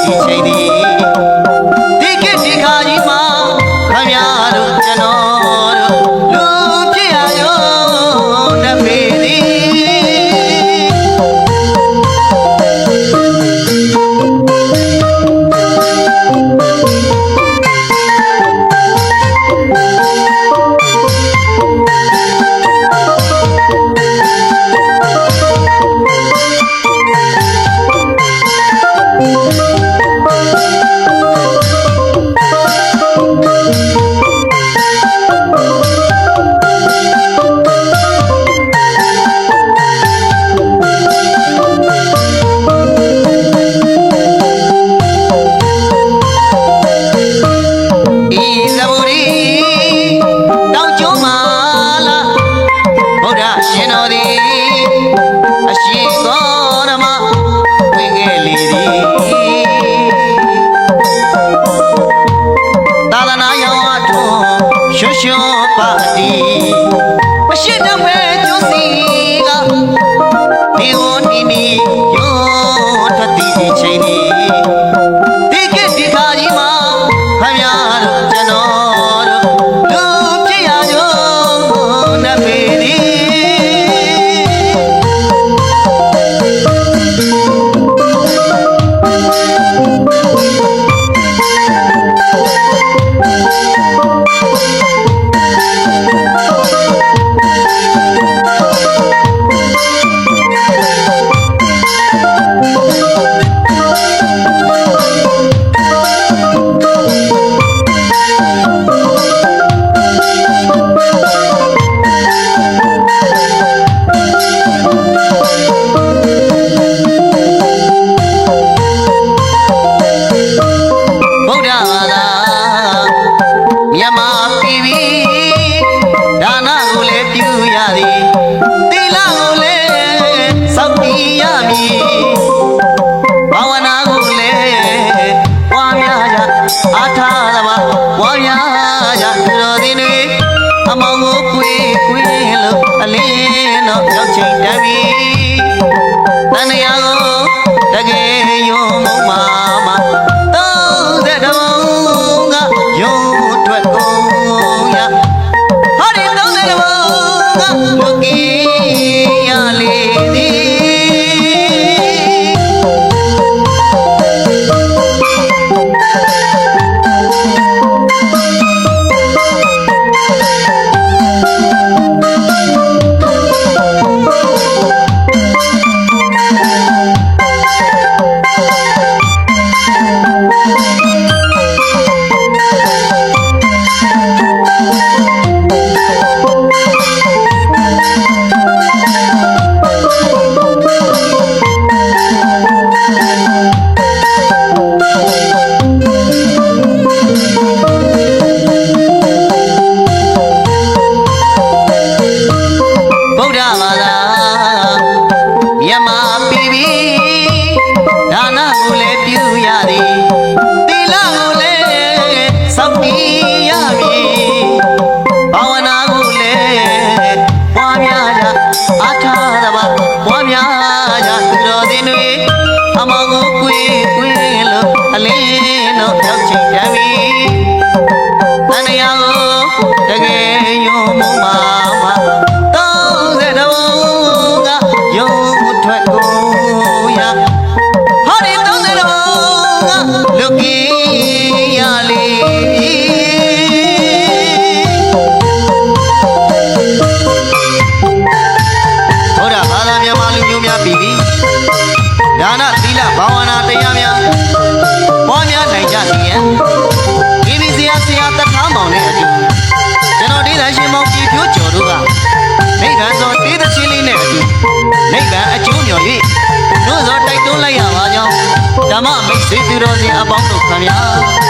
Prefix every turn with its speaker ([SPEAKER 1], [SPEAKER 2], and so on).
[SPEAKER 1] ချိန်ဒီဒီကိဒီခါကြီးမှာခမရတို့ကျွန်တော်တို့လူဖြစ်ရရောတပေသည်ရှုံးပါတီမရှိတော့ပဲကျုံးစီကဒီဝနီနီယောထတိချိန်ဒီဒီကိဒီခါကြီးမှာခမရတို့ကျွန်တော်တို့လူဖြစ်ရရောနဖေသည်ရောက်ချိန်တမ်းပြီတန်ရာကိုတကယ်ယုံမမမ30တုံးကယုံထွက်ကုန်ရဟောဒီ30တုံးကလူကြီးရလေသည်ဓမ္မမိတ်ဆွေသူတော်စင်အပေါင်းတို့ခင်ဗျာ